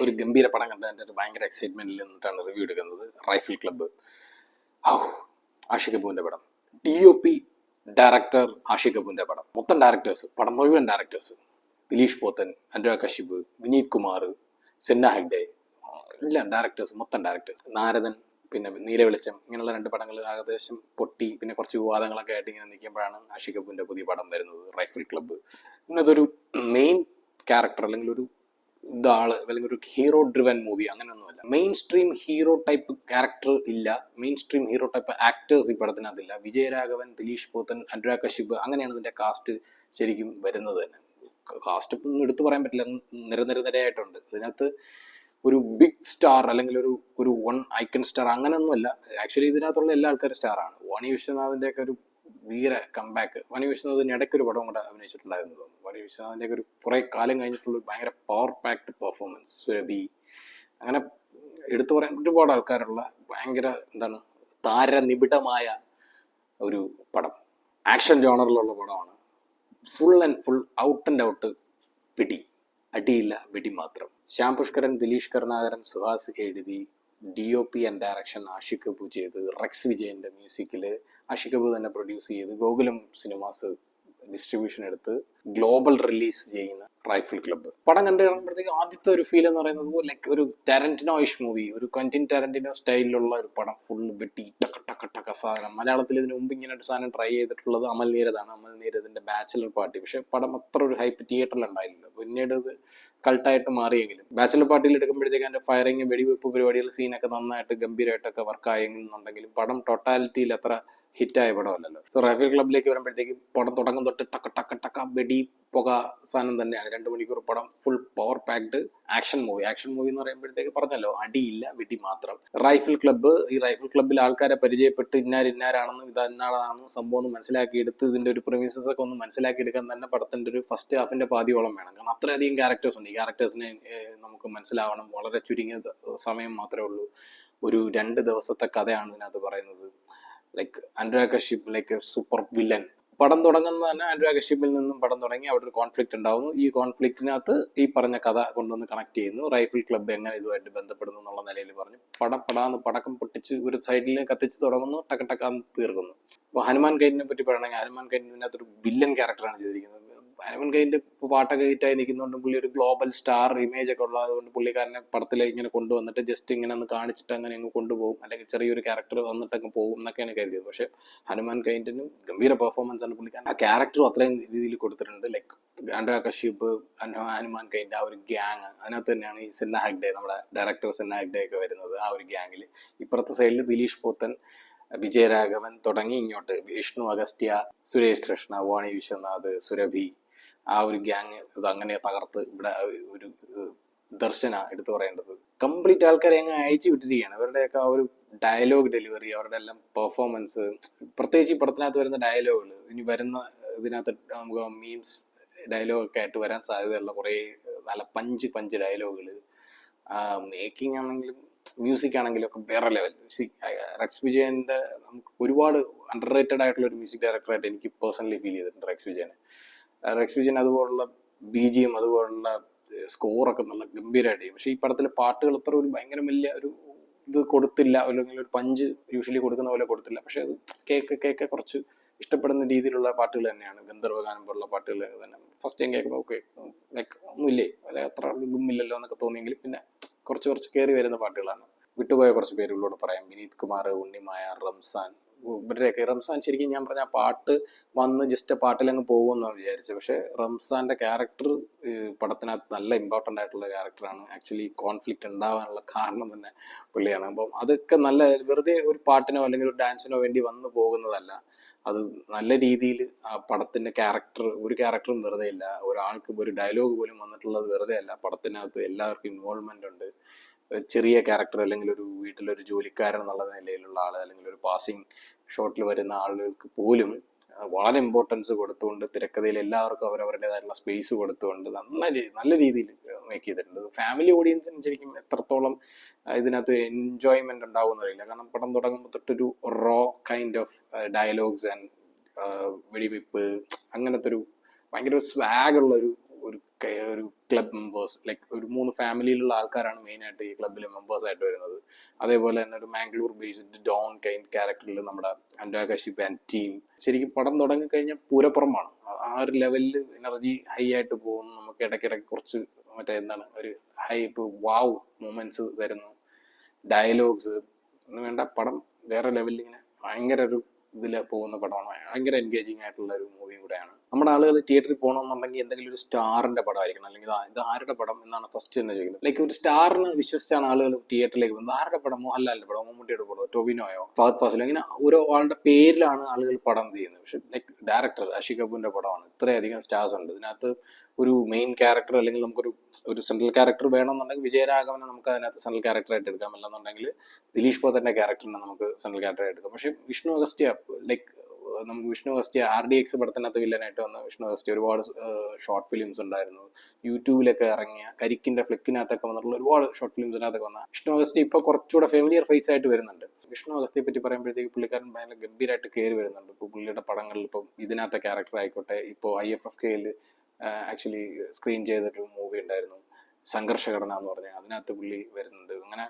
ഒരു ഗംഭീര പടം കണ്ട എൻ്റെ ഒരു ഭയങ്കര എക്സൈറ്റ്മെന്റിൽ നിന്നിട്ടാണ് റിവ്യൂ എടുക്കുന്നത്. Rifle club. ആഷിഖ് കപൂറിന്റെ പടം. DOP ഡയറക്ടർ ആഷിഖ് കപൂറിന്റെ പടം. മൊത്തം ഡയറക്ടേഴ്സ്, പടം മുഴുവൻ ഡയറക്ടേഴ്സ്. ദിലീഷ് പോത്തൻ, അനുരാഗ് കശ്യപ്, വിനീത് കുമാർ, സെന്ന ഹെഗ്ഡെ, എല്ലാം ഡയറക്ടേഴ്സ്, മൊത്തം ഡയറക്ടേഴ്സ്. നാരദൻ, പിന്നെ നീലവെളിച്ചം, ഇങ്ങനെയുള്ള 2 പടങ്ങൾ ഏകദേശം പൊട്ടി, പിന്നെ കുറച്ച് വിവാദങ്ങളൊക്കെ ആയിട്ട് ഇങ്ങനെ നിൽക്കുമ്പോഴാണ് ആഷിഖ് കപൂറിന്റെ പുതിയ പടം വരുന്നത്, റൈഫിൾ ക്ലബ്ബ്. ഇന്നതൊരു മെയിൻ ക്യാരക്ടർ അല്ലെങ്കിൽ ഒരു ഇതാള് അല്ലെങ്കിൽ ഒരു ഹീറോ ഡ്രിവൻ മൂവി അങ്ങനെയൊന്നുമല്ല. Main stream hero type character ഇല്ല, main stream hero type actors ഈ പടത്തിനകത്തില്ല. വിജയരാഘവൻ, ദിലീഷ് പോത്തൻ, അനുരാഗ് കശ്യപ്, അങ്ങനെയാണ് ഇതിന്റെ കാസ്റ്റ് ശരിക്കും വരുന്നത് തന്നെ. കാസ്റ്റ് ഒന്നും എടുത്തു പറയാൻ പറ്റില്ല, നിരനിരയായിട്ടുണ്ട്. ഇതിനകത്ത് ഒരു ബിഗ് സ്റ്റാർ അല്ലെങ്കിൽ ഒരു വൺ ഐക്കൺ സ്റ്റാർ അങ്ങനെയൊന്നുമല്ല. ആക്ച്വലി ഇതിനകത്തുള്ള എല്ലാ ആൾക്കാരും സ്റ്റാറാണ്. വാണി വിശ്വനാഥിന്റെ ഒക്കെ ഒരു ഭീകര കംബാക്ക്. വാണി വിശ്വനാഥിന് ഇടയ്ക്കൊരു പടം കൂടെ അഭിനയിച്ചിട്ടുണ്ടായിരുന്നു തോന്നുന്നു. വാണി വിശ്വനാഥിന്റെ ഒരു കുറെ കാലം കഴിഞ്ഞിട്ടുള്ള ഭയങ്കര പവർ പാക്ഡ് പെർഫോമൻസ്. സുരഭി, അങ്ങനെ എടുത്തു പറയാൻ ഒരുപാട് ആൾക്കാരുള്ള ഭയങ്കര എന്താണ് താരനിബിഡമായ ഒരു പടം. ആക്ഷൻ ജോണറിലുള്ള പടമാണ്. Full and full out and out പിടി, അടിയില്ല വെടി മാത്രം. ശ്യാം പുഷ്കരൻ, ദിലീഷ് കരുണാകരൻ, സുഹാസ് എഴുതി, DOP and direction Ashiq Kapoor ചെയ്ത്, റെക്സ് വിജയന്റെ മ്യൂസിക്കില് ആഷിഖ് കപൂർ തന്നെ പ്രൊഡ്യൂസ് ചെയ്ത്, ഗോകുലം സിനിമാസ് ഡിസ്ട്രിബ്യൂഷൻ എടുത്ത് ഗ്ലോബൽ റിലീസ് ചെയ്യുന്ന റൈഫിൾ ക്ലബ്ബ്. പടം കണ്ടു കഴിയുമ്പോഴത്തേക്ക് ആദ്യത്തെ ഒരു ഫീൽ എന്ന് പറയുന്നത് ലൈക്ക് ഒരു ടാരന്റിനോയിഷ് മൂവി, ഒരു ക്വന്റിൻ ടാരന്റിനോ സ്റ്റൈലിലുള്ള ഒരു പടം. ഫുൾ വെട്ടി ടക്ക ടക്ക ടക്ക സാധനം. മലയാളത്തിൽ ഇതിനു മുമ്പ് ഇങ്ങനെ ഒരു സാധനം ട്രൈ ചെയ്തിട്ടുള്ളത് അമൽ നീരദാണ്. അമൽ നീരദിന്റെ ബാച്ചിലർ പാർട്ടി. പക്ഷെ പടം അത്ര ഒരു ഹൈപ്പ് തിയേറ്ററിൽ ഉണ്ടായില്ല. പിന്നീട് ഇത് കൾട്ടായിട്ട് മാറിയെങ്കിലും ബാച്ചിലർ പാർട്ടിയിൽ എടുക്കുമ്പോഴത്തേക്ക് അതിന്റെ ഫയറിങ്, വെടിവെപ്പ് പരിപാടികൾ, സീനൊക്കെ നന്നായിട്ട് ഗംഭീരമായിട്ടൊക്കെ വർക്കായെന്നുണ്ടെങ്കിലും പടം ടോട്ടാലിറ്റിയിൽ അത്ര ഹിറ്റായ പടമല്ലല്ലോ. സോ റൈഫിൾ ക്ലബ്ബിലേക്ക് വരുമ്പോഴത്തേക്ക് പടം തുടക്കം തൊട്ട് ടക്ക ടക്ക ടക്ക വെടി പുക സാധനം തന്നെയാണ്. 2 മണിക്കൂർ പടം full power packed action movie. Action movie എന്ന് പറയുമ്പോഴത്തേക്ക് പറഞ്ഞല്ലോ, അടിയില്ല വെടി മാത്രം. റൈഫിൾ ക്ലബ്ബ്, ഈ റൈഫിൾ ക്ലബ്ബിൽ ആൾക്കാരെ പരിചയപ്പെട്ട് ഇന്നാരാണെന്നും ഇന്നാളാണെന്നും സംഭവം ഒന്ന് മനസ്സിലാക്കി എടുത്ത് ഇതിന്റെ ഒരു പ്രിമിസസ് ഒക്കെ ഒന്ന് മനസ്സിലാക്കി എടുക്കാൻ തന്നെ പടത്തിന്റെ ഒരു ഫസ്റ്റ് ഹാഫിന്റെ പാതിയോളം വേണം. കാരണം അത്രയധികം ക്യാരക്ടേഴ്സ് ഉണ്ട്. ഈ ക്യാരക്ടേഴ്സിനെ നമുക്ക് മനസ്സിലാവണം. വളരെ ചുരുങ്ങിയ സമയം മാത്രമേ ഉള്ളൂ. ഒരു 2 ദിവസത്തെ കഥയാണ് ഇതിനകത്ത് പറയുന്നത്. Like Anurag Kashyap like super villain. പടം തുടങ്ങുന്നത് തന്നെ അനുരാഗ് കശ്യപിൽ നിന്നും പടം തുടങ്ങി അവിടെ ഒരു കോൺഫ്ലിക്റ്റ് ഉണ്ടാവുന്നു. ഈ കോൺഫ്ലിക്റ്റിനകത്ത് ഈ പറഞ്ഞ കഥ കൊണ്ടുവന്ന് കണക്ട് ചെയ്യുന്നു. റൈഫിൾ ക്ലബ്ബ് എങ്ങനെ ഇതുമായിട്ട് ബന്ധപ്പെടുന്നു എന്നുള്ള നിലയിൽ പറഞ്ഞു പടാന്ന് പടക്കം പൊട്ടിച്ച് ഒരു സൈഡിൽ കത്തിച്ച് തുടങ്ങുന്നു, ടക്കാന്ന് തീർക്കുന്നു. അപ്പോൾ ഹനുമാൻ കൈറ്റിനെ പറ്റി പറയണമെങ്കിൽ ഹനുമാൻ കൈറ്റ് ഇതിനകത്തൊരു വില്ലൻ ക്യാരക്ടറാണ് ചെയ്തിരിക്കുന്നത്. ഹനുമാൻ കൈറ്റിന്റെ പാട്ടൊക്കെ ഹിറ്റായി നിൽക്കുന്നതുകൊണ്ട് പുള്ളി ഒരു ഗ്ലോബൽ സ്റ്റാർ ഇമേജ് ഒക്കെ ഉള്ളതുകൊണ്ട് പുള്ളിക്കാരനെ പടത്തിൽ ഇങ്ങനെ കൊണ്ടുവന്നിട്ട് ജസ്റ്റ് ഇങ്ങനെ ഒന്ന് കാണിച്ചിട്ട് അങ്ങനെ അങ്ങ് കൊണ്ടുപോകും, അല്ലെങ്കിൽ ചെറിയൊരു ക്യാരക്ടർ വന്നിട്ട് അങ്ങ് പോകും എന്നൊക്കെയാണ് കരുതിയത്. പക്ഷെ ഹനുമാൻ കൈറ്റിന് ഗംഭീര പെർഫോമൻസ് ആണ് പുള്ളിക്കാരൻ. ആ ക്യാരക്ടറും അത്രയും രീതിയിൽ കൊടുത്തിട്ടുണ്ട്. ലൈക്ക് അനുരാഗ് കശ്യപ്, ഹനുമാൻ കൈറ്റ്, ആ ഒരു ഗ്യാങ്, അതിനകത്ത് തന്നെയാണ് ഈ സെന്ന ഹെഗ്ഡെ, നമ്മുടെ ഡയറക്ടർ സെന്ന ഹെഗ്ഡെ ഒക്കെ വരുന്നത്. ആ ഒരു ഗ്യാങ്ങിൽ ഇപ്പുറത്തെ സൈഡിൽ ദിലീഷ് പോത്തൻ, വിജയരാഘവൻ തുടങ്ങി ഇങ്ങോട്ട് വിഷ്ണു അഗസ്ത്യ, സുരേഷ് കൃഷ്ണ, വാണി വിശ്വനാഥ്, സുരഭി, ആ ഒരു ഗ്യാങ് ഇത് അങ്ങനെ തകർത്ത് ഇവിടെ ഒരു ദർശന എടുത്തു പറയേണ്ടത്. കംപ്ലീറ്റ് ആൾക്കാരെ അങ്ങ് അഴിച്ചു വിട്ടിരിക്കുകയാണ്. അവരുടെയൊക്കെ ആ ഒരു ഡയലോഗ് ഡെലിവറി, അവരുടെ എല്ലാം പെർഫോമൻസ്, പ്രത്യേകിച്ച് ഈ പടത്തിനകത്ത് വരുന്ന ഡയലോഗുകൾ, ഇനി വരുന്ന ഇതിനകത്ത് നമുക്ക് മീംസ് ഡയലോഗൊക്കെ ആയിട്ട് വരാൻ സാധ്യതയുള്ള കുറേ നല്ല പഞ്ച് ഡയലോഗുകൾ, മേക്കിംഗ് ആണെങ്കിലും മ്യൂസിക് ആണെങ്കിലും ഒക്കെ വേറെ ലെവൽ. റെക്സ് വിജയന്റെ നമുക്ക് ഒരുപാട് അണ്ടർ റേറ്റഡ് ആയിട്ടുള്ള ഒരു മ്യൂസിക് ഡയറക്ടറായിട്ട് എനിക്ക് പേഴ്സണലി ഫീൽ ചെയ്തിട്ടുണ്ട് റെക്സ് വിജയൻ അതുപോലുള്ള BGM, അതുപോലുള്ള സ്കോറൊക്കെ നല്ല ഗംഭീരമായിട്ട് ചെയ്യും. പക്ഷെ ഈ പടത്തിലെ പാട്ടുകൾ അത്ര ഒരു ഭയങ്കര വലിയ ഒരു ഇത് കൊടുത്തില്ല, അല്ലെങ്കിൽ ഒരു പഞ്ച് യൂഷ്വലി കൊടുക്കുന്ന പോലെ കൊടുത്തില്ല. പക്ഷെ അത് കേൾക്കെ കുറച്ച് ഇഷ്ടപ്പെടുന്ന രീതിയിലുള്ള പാട്ടുകൾ തന്നെയാണ്. ഗന്ധർവഗാനം പോലുള്ള പാട്ടുകൾ തന്നെ ഫസ്റ്റ് ടൈം കേൾക്കുമ്പോൾ ഓക്കെ ലൈക്ക് ഒന്നുമില്ലേ, അല്ലെ അത്ര ഗുമ്മില്ലല്ലോ എന്നൊക്കെ തോന്നിയെങ്കിലും പിന്നെ കുറച്ച് കയറി വരുന്ന പാട്ടുകളാണ്. വിട്ടുപോയ കുറച്ച് പേരുകളോട് പറയാം. വിനീത് കുമാർ, ഉണ്ണിമായ, റംസാൻ, ഇവരുടെയൊക്കെ. റംസാൻ ശരിക്കും ഞാൻ പറഞ്ഞ ആ പാട്ട് വന്ന് ജസ്റ്റ് പാട്ടിലങ്ങ് പോകുമെന്നാണ് വിചാരിച്ചത്. പക്ഷെ റംസാന്റെ ക്യാരക്ടർ പടത്തിനകത്ത് നല്ല ഇമ്പോർട്ടൻ്റ് ആയിട്ടുള്ള ക്യാരക്ടറാണ്. ആക്ച്വലി കോൺഫ്ലിക്റ്റ് ഉണ്ടാവാനുള്ള കാരണം തന്നെ പുള്ളിയാണ്. അപ്പം അതൊക്കെ നല്ല വെറുതെ ഒരു പാട്ടിനോ അല്ലെങ്കിൽ ഒരു ഡാൻസിനോ വേണ്ടി വന്നു പോകുന്നതല്ല. അത് നല്ല രീതിയിൽ ആ പടത്തിന്റെ ഒരു ക്യാരക്ടറും വെറുതെ ഇല്ല. ഒരാൾക്ക് ഒരു ഡയലോഗ് പോലും വന്നിട്ടുള്ളത് വെറുതെ അല്ല. പടത്തിനകത്ത് എല്ലാവർക്കും ഇൻവോൾവ്മെന്റ് ഉണ്ട്. ചെറിയ ക്യാരക്ടർ അല്ലെങ്കിൽ ഒരു വീട്ടിലൊരു ജോലിക്കാരൻ എന്നുള്ള നിലയിലുള്ള ആള്, അല്ലെങ്കിൽ ഒരു പാസിങ് ഷോട്ടിൽ വരുന്ന ആളുകൾക്ക് പോലും വളരെ ഇമ്പോർട്ടൻസ് കൊടുത്തുകൊണ്ട് തിരക്കഥയിൽ എല്ലാവർക്കും അവരവരുടേതായിട്ടുള്ള സ്പേസ് കൊടുത്തുകൊണ്ട് നല്ല രീതിയിൽ മേക്ക് ചെയ്തിട്ടുണ്ട്. ഫാമിലി ഓഡിയൻസിന് ശരിക്കും എത്രത്തോളം ഇതിനകത്ത് എൻജോയ്മെന്റ് ഉണ്ടാവും എന്നറിയില്ല. കാരണം പടം തുടങ്ങുമ്പോൾ തൊട്ടൊരു raw kind of dialogues and വെടിവെപ്പ്, അങ്ങനത്തെ ഒരു ഭയങ്കര സ്വാഗ് ഉള്ള ഒരു ഒരു ക്ലബ് മെമ്പേഴ്സ്, ലൈക്ക് ഒരു 3 ഫാമിലിയിലുള്ള ആൾക്കാരാണ് മെയിനായിട്ട് ഈ ക്ലബ്ബിൽ മെമ്പേഴ്സായിട്ട് വരുന്നത്. അതേപോലെ തന്നെ ഒരു മാംഗ്ലൂർ ബേസ്ഡ് ഡോൺ കൈൻ ക്യാരക്ടറിൽ നമ്മുടെ അനുരാഗ് കശ്യപ് ആൻഡ് ടീം. ശരിക്കും പടം തുടങ്ങിക്കഴിഞ്ഞാൽ പൂരപ്പുറമാണ്. ആ ഒരു ലെവലിൽ എനർജി ഹൈ ആയിട്ട് പോകുന്നു. നമുക്ക് ഇടയ്ക്കിടയ്ക്ക് കുറച്ച് മറ്റേ എന്താണ് ഒരു ഹൈപ്പ് വാവ് മൂമെന്റ്സ് തരുന്നു. ഡയലോഗ്സ് എന്ന് വേണ്ട, പടം വേറെ ലെവലിൽ ഇങ്ങനെ ഭയങ്കര ഒരു ഇതിൽ പോകുന്ന പടമാണ്. ഭയങ്കര എൻഗേജിങ് ആയിട്ടുള്ള ഒരു മൂവിയും കൂടെയാണ്. നമ്മുടെ ആളുകൾ തിയേറ്ററിൽ പോകണമെന്നുണ്ടെങ്കിൽ എന്തെങ്കിലും ഒരു സ്റ്റാറിന്റെ പടമായിരിക്കണം, അല്ലെങ്കിൽ ഇത് ആരുടെ പടം എന്നാണ് ഫസ്റ്റ് തന്നെ ചോദിക്കുന്നത്. ലൈക്ക് ഒരു സ്റ്റാറിനെ വിശ്വസിച്ചാണ് ആളുകൾ തിയേറ്ററിലേക്ക് പോകുന്നത്. ആരുടെ പടം? മോഹൻലാലിന്റെ പടം, മമ്മൂട്ടിയുടെ പടമോ, ടോവിനോയോ, ഫഹദ് ഫാസിലോ, ഇങ്ങനെ ഓരോ ആളുടെ പേരിലാണ് ആളുകൾ പടം ചെയ്യുന്നത്. പക്ഷെ ലൈക്ക് ഡയറക്ടർ ആഷിക് കപൂറിന്റെ പടമാണ്. ഇത്രയധികം സ്റ്റാർസ് ഉണ്ട് ഇതിനകത്ത്. ഒരു മെയിൻ ക്യാരക്ടർ അല്ലെങ്കിൽ ഒരു സെൻട്രൽ ക്യാരക്ടർ വേണമെന്നുണ്ടെങ്കിൽ വിജയരാഘവനെ നമുക്ക് അതിനകത്ത് സെൻട്രൽ ക്യാരക്ടറായിട്ട് എടുക്കാം. അല്ലെന്നുണ്ടെങ്കിൽ ദിലീഷ് പോത്തന്റെ ക്യാരക്ടറിനെ നമുക്ക് സെൻട്രൽ ക്യാരക്ടറായിട്ട് എടുക്കാം. പക്ഷെ വിഷ്ണു അഗസ്ത്യ, ലൈക്ക് നമുക്ക് വിഷ്ണു അഗസ്ത്യ RDX പടത്തിനകത്ത് വില്ലനായിട്ട് വന്ന വിഷ്ണു അഗസ്ത്യ ഒരുപാട് ഷോർട്ട് ഫിലിംസ് ഉണ്ടായിരുന്നു. യൂട്യൂബിലൊക്കെ ഇറങ്ങിയ കരിക്കിന്റെ ഫ്ലിക്കിനകത്തൊക്കെ വന്നിട്ടുള്ള ഒരുപാട് ഷോർട്ട് ഫിലിംസിനകത്തൊക്കെ വന്ന വിഷ്ണു അഗസ്ത്യ ഇപ്പോൾ കുറച്ചുകൂടെ ഫെമിലിയർ ഫേസ് ആയിട്ട് വരുന്നുണ്ട്. വിഷ്ണു അഗസ്ത്യയെ പറ്റി പറയുമ്പോഴത്തേക്ക് പുള്ളിക്കാരൻ ഭയങ്കര ഗംഭീരമായിട്ട് കയറി വരുന്നുണ്ട്. ഇപ്പോൾ പുള്ളിയുടെ പടങ്ങളിൽ ഇപ്പം ഇതിനകത്തെ ക്യാരക്ടർ ആയിക്കോട്ടെ, ഇപ്പോൾ IFFK ആക്ച്വലി സ്ക്രീൻ ചെയ്തിട്ടൊരു മൂവി ഉണ്ടായിരുന്നു സംഘർഷഘടന എന്ന് പറഞ്ഞാൽ, അതിനകത്ത് പുള്ളി വരുന്നുണ്ട്. അങ്ങനെ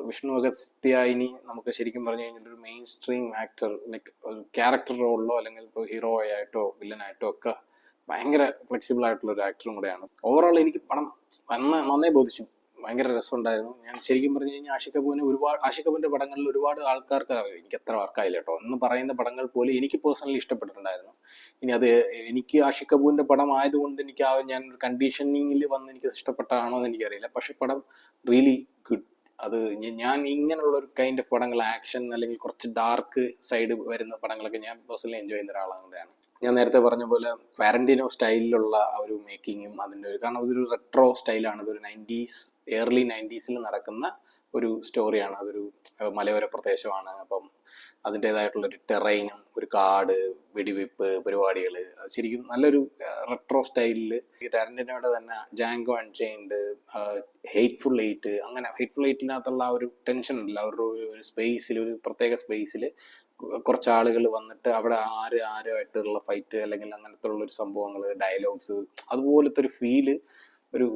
വിഷ്ണു അഗസ്ത്യ ഇനി നമുക്ക് ശരിക്കും പറഞ്ഞു കഴിഞ്ഞാൽ ഒരു മെയിൻ സ്ട്രീം ആക്ടർ, ലൈക്ക് ഒരു ക്യാരക്ടർ റോളിലോ അല്ലെങ്കിൽ ഇപ്പോൾ ഹീറോ ആയിട്ടോ വില്ലനായിട്ടോ ഒക്കെ ഭയങ്കര ഫ്ലെക്സിബിൾ ആയിട്ടുള്ള ഒരു ആക്ടറും കൂടെയാണ്. ഓവറോൾ എനിക്ക് പടം നന്നായി ബോധിച്ചു. ഭയങ്കര രസമുണ്ടായിരുന്നു. ഞാൻ ശരിക്കും പറഞ്ഞു കഴിഞ്ഞാൽ ആഷിക് കപൂറിന്റെ പടങ്ങളിൽ ഒരുപാട് ആൾക്കാർക്ക്, എനിക്ക് എത്ര ആർക്കായില്ല കേട്ടോ എന്ന് പറയുന്ന പടങ്ങൾ പോലും എനിക്ക് പേഴ്സണലി ഇഷ്ടപ്പെട്ടിട്ടുണ്ടായിരുന്നു. ഇനി അത് എനിക്ക് ആഷിക് കപൂറിന്റെ പടം ആയതുകൊണ്ട് എനിക്ക് ഞാൻ ഒരു കണ്ടീഷനിങ്ങിൽ വന്ന് എനിക്ക് ഇഷ്ടപ്പെട്ടാണോ എന്ന് എനിക്കറിയില്ല. പക്ഷെ പടം റിയലി ഗുഡ്. അത് ഞാൻ ഇങ്ങനെയുള്ള ഒരു കൈൻഡ് ഓഫ് പടങ്ങൾ, ആക്ഷൻ അല്ലെങ്കിൽ കുറച്ച് ഡാർക്ക് സൈഡ് വരുന്ന പടങ്ങളൊക്കെ ഞാൻ പേഴ്സണലി എൻജോയ് ചെയ്യുന്ന ഒരാളാണ്. ഞാൻ നേരത്തെ പറഞ്ഞ പോലെ ക്വാരന്റീനോ സ്റ്റൈലിലുള്ള ഒരു മേക്കിങ്ങും അതിൻ്റെ കാരണം അതൊരു റെട്രോ സ്റ്റൈലാണ്. അതൊരു ഏർലി 90s നടക്കുന്ന ഒരു സ്റ്റോറിയാണ്. അതൊരു മലയോര പ്രദേശമാണ്. അപ്പം അതിൻ്റെതായിട്ടുള്ളൊരു ടെറൈനും ഒരു കാട്, വെടിവെപ്പ് പരിപാടികൾ, ശരിക്കും നല്ലൊരു റെട്രോ സ്റ്റൈലിൽ. ടാരന്റിനോയുടെ തന്നെ ജാങ്കോ അൺചെയിൻഡ്, ഹെയ്റ്റ്ഫുൾ എയ്റ്റ്, അങ്ങനെ ഹെയ്റ്റ്ഫുൾ എയ്റ്റിനകത്തുള്ള ആ ഒരു ടെൻഷൻ ഉണ്ടല്ലോ, അവരുടെ ഒരു സ്പേസിൽ, ഒരു പ്രത്യേക സ്പേസിൽ കുറച്ച് ആളുകൾ വന്നിട്ട് അവിടെ ആരുമായിട്ടുള്ള ഫൈറ്റ് അല്ലെങ്കിൽ അങ്ങനത്തെ ഉള്ളൊരു സംഭവങ്ങൾ, ഡയലോഗ്സ്, അതുപോലത്തെ ഒരു ഫീല്, ഒരു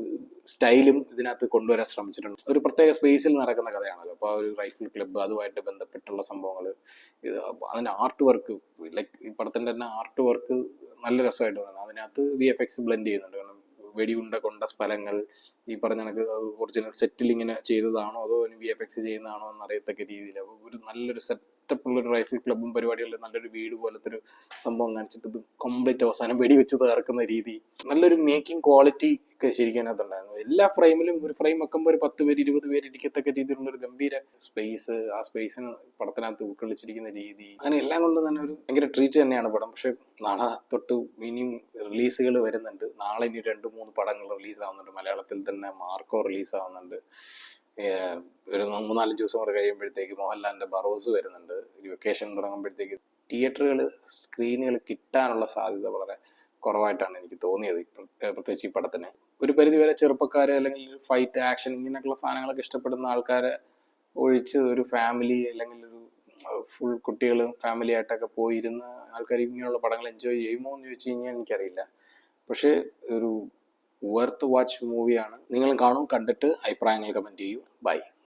സ്റ്റൈലും ഇതിനകത്ത് കൊണ്ടുവരാൻ ശ്രമിച്ചിട്ടുണ്ട്. ഒരു പ്രത്യേക സ്പേസിൽ നടക്കുന്ന കഥയാണല്ലോ. അപ്പോൾ ആ ഒരു റൈഫിൾ ക്ലബ്ബ്, അതുമായിട്ട് ബന്ധപ്പെട്ടുള്ള സംഭവങ്ങൾ, അതിൻ്റെ ആർട്ട് വർക്ക്, ലൈക്ക് ഈ പടത്തിൻ്റെ തന്നെ ആർട്ട് വർക്ക് നല്ല രസമായിട്ട് തോന്നുന്നു. അതിനകത്ത് VFX ബ്ലെൻഡ് ചെയ്യുന്നുണ്ട്. കാരണം കൊണ്ട സ്ഥലങ്ങൾ ഈ പറഞ്ഞ കണക്ക് ഒറിജിനൽ സെറ്റിൽ ഇങ്ങനെ ചെയ്തതാണോ അതോ VFX ചെയ്യുന്നതാണോ എന്നറിയത്തക്ക രീതിയിൽ ഒരു നല്ലൊരു സെറ്റപ്പുള്ളൊരു റൈഫിൾ ക്ലബ്ബും പരിപാടികളിൽ നല്ലൊരു വീട് പോലത്തെ ഒരു സംഭവം കാണിച്ചിട്ട് ഇത് കംപ്ലീറ്റ് അവസാനം വെടിവെച്ച് തകർക്കുന്ന രീതി, നല്ലൊരു മേക്കിംഗ് ക്വാളിറ്റി ഒക്കെ ശരിക്കും അതിനകത്തുണ്ടായിരുന്നു. എല്ലാ ഫ്രെയിമിലും ഒരു ഫ്രെയിം വെക്കുമ്പോൾ ഒരു 10 പേര് 20 പേര് ഇരിക്കത്തക്ക രീതിയിലുള്ള ഒരു ഗംഭീര സ്പേസ്, ആ സ്പേസിന് പടത്തിനകത്ത് ഉൾക്കൊള്ളിച്ചിരിക്കുന്ന രീതി, അങ്ങനെ എല്ലാം കൊണ്ട് തന്നെ ഒരു ഭയങ്കര ട്രീറ്റ് തന്നെയാണ് പടം. പക്ഷെ നാളെ തൊട്ട് ഇനിയും റിലീസുകൾ വരുന്നുണ്ട്. നാളെ ഇനി 2-3 പടങ്ങൾ റിലീസാവുന്നുണ്ട്. മലയാളത്തിൽ തന്നെ മാർക്കോ റിലീസാവുന്നുണ്ട്. ഒരു 3-4 ദിവസം കൂടെ കഴിയുമ്പോഴത്തേക്ക് മോഹൻലാലിന്റെ ബറോസ് വരുന്നുണ്ട്. ഒരു വെക്കേഷൻ തുടങ്ങുമ്പോഴത്തേക്ക് സ്ക്രീനുകൾ കിട്ടാനുള്ള സാധ്യത വളരെ കുറവായിട്ടാണ് എനിക്ക് തോന്നിയത്, പ്രത്യേകിച്ച് ഈ പടത്തിന്. ഒരു പരിധിവരെ ചെറുപ്പക്കാര് അല്ലെങ്കിൽ ഫൈറ്റ്, ആക്ഷൻ ഇങ്ങനെയൊക്കെയുള്ള സാധനങ്ങളൊക്കെ ഇഷ്ടപ്പെടുന്ന ആൾക്കാരെ ഒഴിച്ച് ഒരു ഫാമിലി അല്ലെങ്കിൽ ഒരു ഫുൾ കുട്ടികളും ഫാമിലി ആയിട്ടൊക്കെ പോയിരുന്ന് ആൾക്കാർ ഇങ്ങനെയുള്ള പടങ്ങൾ എൻജോയ് ചെയ്യുമോ എന്ന് ചോദിച്ചു കഴിഞ്ഞാൽ എനിക്കറിയില്ല. പക്ഷെ ഒരു വർത്ത് വാച്ച് മൂവിയാണ്. നിങ്ങൾ കാണും, കണ്ടിട്ട് അഭിപ്രായങ്ങൾ കമൻറ്റ് ചെയ്യൂ. ബൈ.